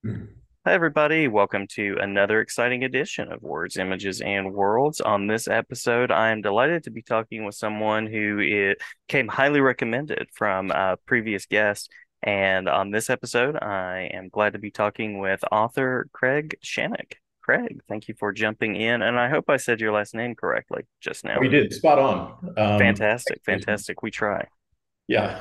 Hi, everybody. Welcome to another exciting edition of Words, Images, and Worlds. On this episode, I am delighted to be talking with someone came highly recommended from a previous guest. And on this episode, I am glad to be talking with author Craig Shaneck. Craig, thank you for jumping in. And I hope I said your last name correctly just Oh, now. you did spot on. Fantastic. Fantastic. We try. Yeah.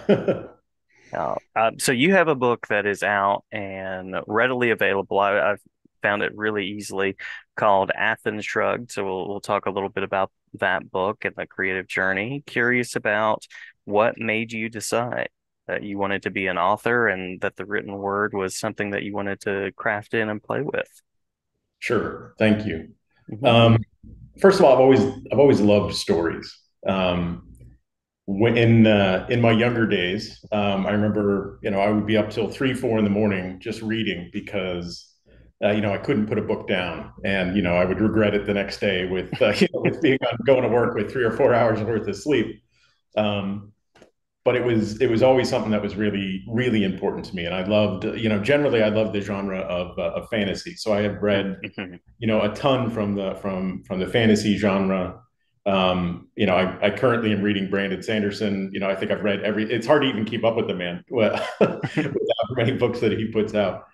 So you have a book that is out and readily available. I've found it really easily called Athens Shrugged. So we'll talk a little bit about that book and the creative journey. Curious about what made you decide that you wanted to be an author and that the written word was something that you wanted to craft in and play with. Sure. Thank you. Hmm. Um, First of all, I've always loved stories. In my younger days, I remember, I would be up till 3, 4 in the morning just reading because, I couldn't put a book down, and I would regret it the next day with, with being going to work with 3 or 4 hours worth of sleep. Um, but it was always something that was really really important to me, and I loved, generally I loved the genre of fantasy. So I have read, a ton from the fantasy genre. I currently am reading Brandon Sanderson. I think I've read every. It's hard to even keep up with the man with how many books that he puts out.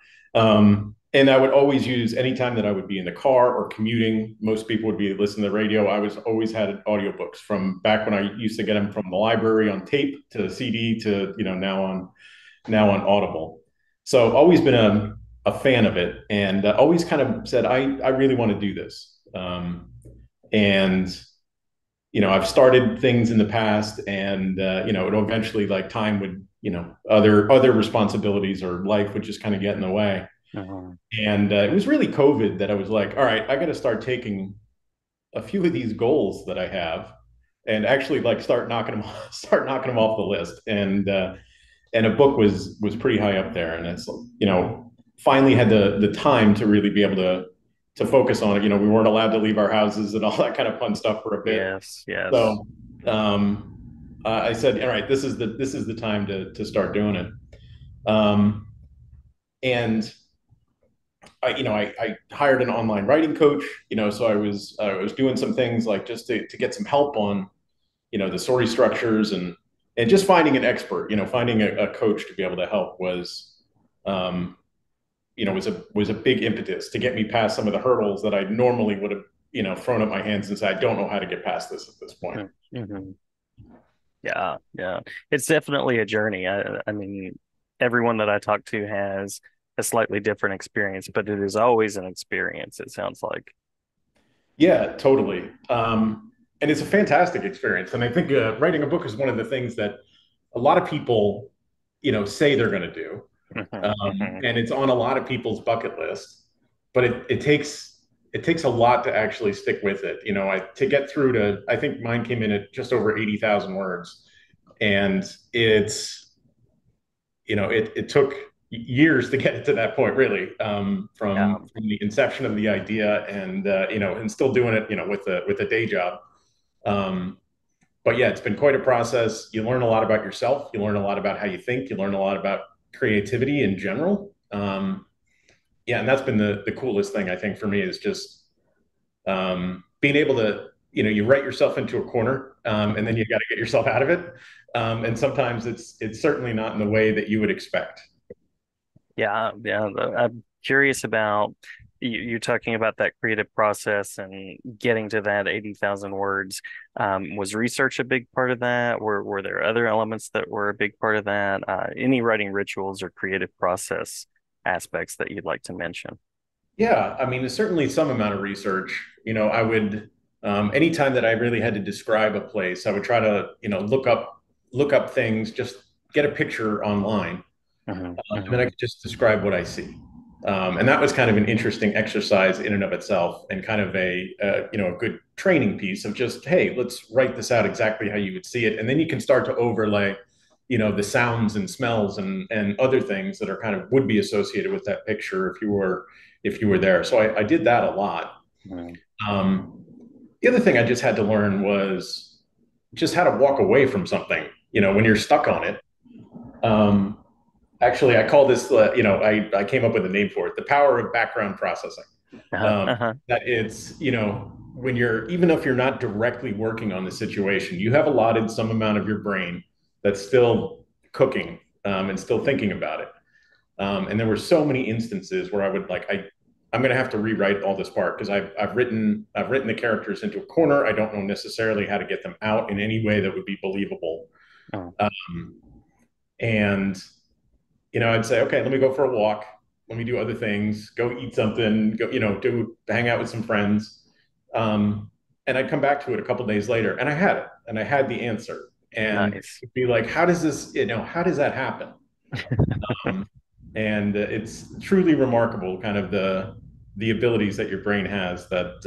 And I would always use anytime that I would be in the car or commuting. Most people would be listening to the radio. I was always had audiobooks from back when I used to get them from the library on tape to CD to now on Audible. So I've always been a fan of it, and always kind of said I really want to do this. And I've started things in the past, and it eventually, like, time would, other responsibilities or life would just kind of get in the way. Hmm. And it was really COVID that I was like, all right, I got to start taking a few of these goals that I have and actually, like, start knocking them off the list. And a book was pretty high up there, and it's, finally had the time to really be able to focus on it. We weren't allowed to leave our houses and all that kind of fun stuff for a bit. Yes, yes. So I said, all right, this is the time to start doing it. um, and I hired an online writing coach. So I was doing some things, like, just to get some help on, the story structures, and just finding an expert. Finding a coach to be able to help um, was a big impetus to get me past some of the hurdles that I normally would have, thrown up my hands and said, I don't know how to get past this at this point. Mm-hmm. Yeah, yeah. It's definitely a journey. I mean, everyone that I talk to has a slightly different experience, but it is always an experience, it sounds like. Yeah, totally. And it's a fantastic experience. And I think writing a book is one of the things that a lot of people, say they're going to do. Hmm. Hmm. And it's on a lot of people's bucket list, but it takes a lot to actually stick with it. To get through to, I think mine came in at just over 80,000 words. And it took years to get it to that point, really, Yeah. from the inception of the idea, and still doing it, with a day job. Um, but yeah, it's been quite a process. You learn a lot about yourself. You learn a lot about how you think. You learn a lot about creativity in general. Yeah, and that's been the coolest thing, I think, for me, is just being able to, you write yourself into a corner, and then Hmm. you got to get yourself out of it. And sometimes it's certainly not in the way that you would expect. Yeah, yeah. I'm curious about you talking about that creative process and getting to that 80,000 words. Was research a big part of that? Were there other elements that were a big part of that? Any writing rituals or creative process aspects that you'd like to mention? Yeah, I mean, there's certainly some amount of research. I would, anytime that I really had to describe a place, I would try to, look up things, just get a picture online, Hmm. and then I Hmm. could just describe what I see. And that was kind of an interesting exercise in and of itself, and kind of a good training piece of just, hey, let's write this out exactly how you would see it, and then you can start to overlay, the sounds and smells and other things that are kind of would be associated with that picture if you were there. So I did that a lot. Hmm. Um, the other thing I just had to learn was just how to walk away from something, when you're stuck on it. Um, Actually, I call this, I came up with a name for it, the power of background processing. Uh-huh, uh-huh. That it's, when you're, even if you're not directly working on the situation, you have allotted some amount of your brain that's still cooking, and still thinking about it. And there were so many instances where I would like, I'm going to have to rewrite all this part because I've written the characters into a corner. I don't know necessarily how to get them out in any way that would be believable. Oh, Um, and I'd say, okay, let me go for a walk. Let me do other things. Go eat something. Go, do hang out with some friends. Um, and I'd come back to it a couple days later, and I had it, and I had the answer, and nice. it'd be like, how does this, how does that happen? Um, and it's truly remarkable, kind of the abilities that your brain has that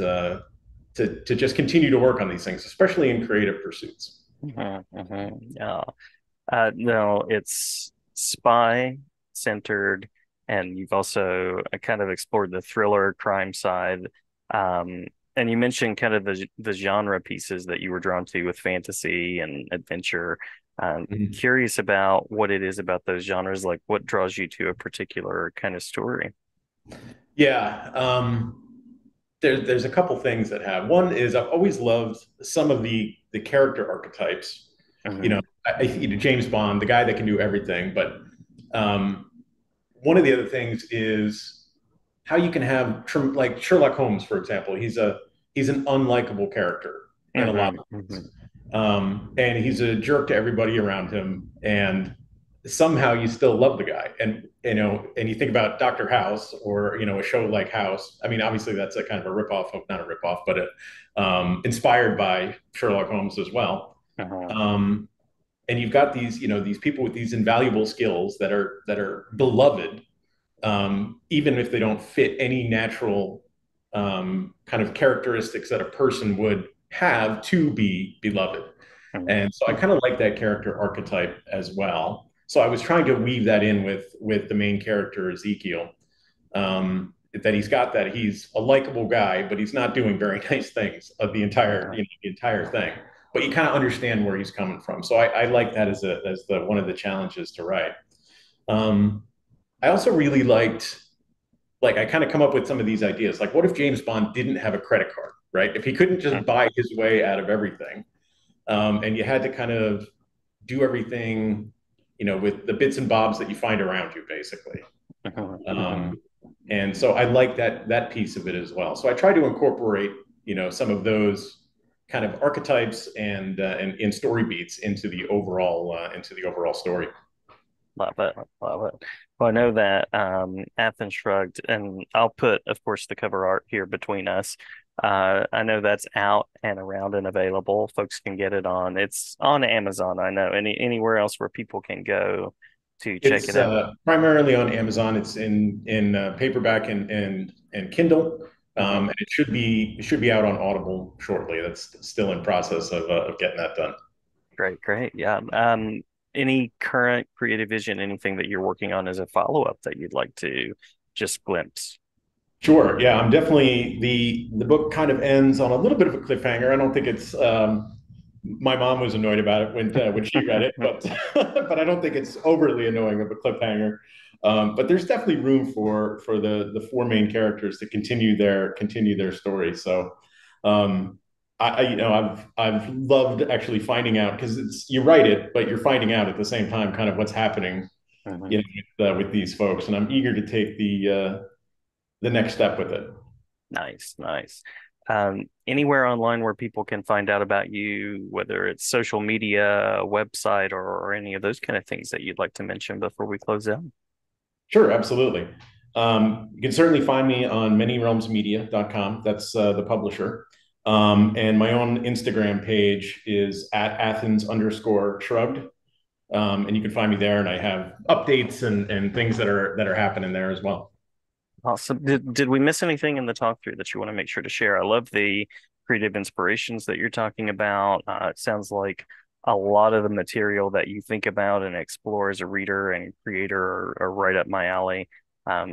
to just continue to work on these things, especially in creative pursuits. Mhm, mhm. Yeah. No, it's spy centered, and you've also kind of explored the thriller crime side. Um, and you mentioned kind of the genre pieces that you were drawn to with fantasy and adventure. Mhm. Curious about what it is about those genres, like what draws you to a particular kind of story. Yeah. There's a couple things that have. One is I've always loved some of the character archetypes. You Hmm. know, James Bond, the guy that can do everything. But um, one of the other things is how you can have like Sherlock Holmes, for example. He's an unlikable character in a lot Hmm. of Hmm. ways, and he's a jerk to everybody around him. And somehow you still love the guy. And and you think about Doctor House, or a show like House. I mean, obviously that's a kind of a ripoff of, not a ripoff, but inspired by Sherlock Holmes as well. Uh-huh. Um, and you've got these people with these invaluable skills that are beloved, even if they don't fit any natural kind of characteristics that a person would have to be beloved. And so I kind of like that character archetype as well. So I was trying to weave that in with the main character Ezekiel. That he's got that he's a likable guy, but he's not doing very nice things of the entire thing. But you kind of understand where he's coming from. So I like that as the one of the challenges to write. Um, I also really liked, like, I kind of come up with some of these ideas. Like, what if James Bond didn't have a credit card, right? If he couldn't just Mhm. buy his way out of everything, and you had to kind of do everything, with the bits and bobs that you find around you, basically. Mhm. Mhm. Um, and so I like that piece of it as well. So I try to incorporate, some of those kind of archetypes and story beats into the overall story. Love it. Love it. Well, I know that Athens Shrugged, and I'll put, of course, the cover art here between us. I know that's out and around and available. Folks can get it on. It's on Amazon, I know. Anywhere else where people can go to check It's it out. primarily on Amazon. It's in paperback and Kindle, Mhm. and it should be out on Audible shortly. That's still in process of getting that done. Great, great. Yeah. Any current creative vision, anything that you're working on as a follow-up that you'd like to just glimpse? Sure. Yeah, I'm definitely the book kind of ends on a little bit of a cliffhanger. I don't think it's my mom was annoyed about it when she read it, but but I don't think it's overly annoying of a cliffhanger. But there's definitely room for the four main characters to continue their story. So I've loved actually finding out, because it's, you write it, but you're finding out at the same time kind of what's happening, Mhm. with these folks, and I'm eager to take the next step with it. Nice, nice. Anywhere online where people can find out about you, whether it's social media, a website, or any of those kind of things that you'd like to mention before we close out. Sure, absolutely. You can certainly find me on manyrealmsmedia.com. That's the publisher. And my own Instagram page is at Athens_shrugged. And you can find me there, and I have updates and things that are happening there as well. Awesome. Did we miss anything in the talk through that you want to make sure to share? I love the creative inspirations that you're talking about. It sounds like a lot of the material that you think about and explore as a reader and creator are right up my alley.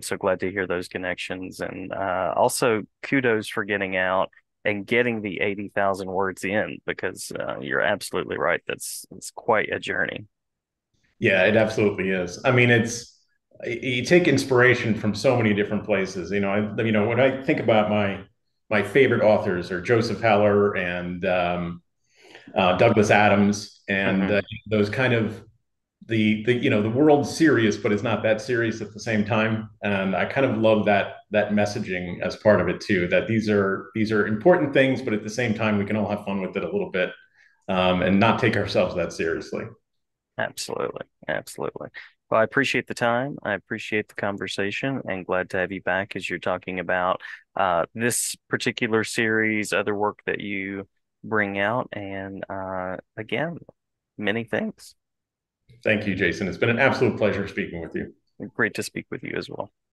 So glad to hear those connections. And also kudos for getting out and getting the 80,000 words in because you're absolutely right. It's quite a journey. Yeah, it absolutely is. I mean, it's you take inspiration from so many different places. When I think about my favorite authors are Joseph Heller and Douglas Adams, and Hmm. those kind of the world's serious, but it's not that serious at the same time. And I kind of love that messaging as part of it too. That these are important things, but at the same time, we can all have fun with it a little bit, and not take ourselves that seriously. Absolutely. Absolutely. Well, I appreciate the time. I appreciate the conversation and glad to have you back as you're talking about this particular series, other work that you bring out, and again, many thanks. Thank you, Jason. It's been an absolute pleasure speaking with you. Great to speak with you as well.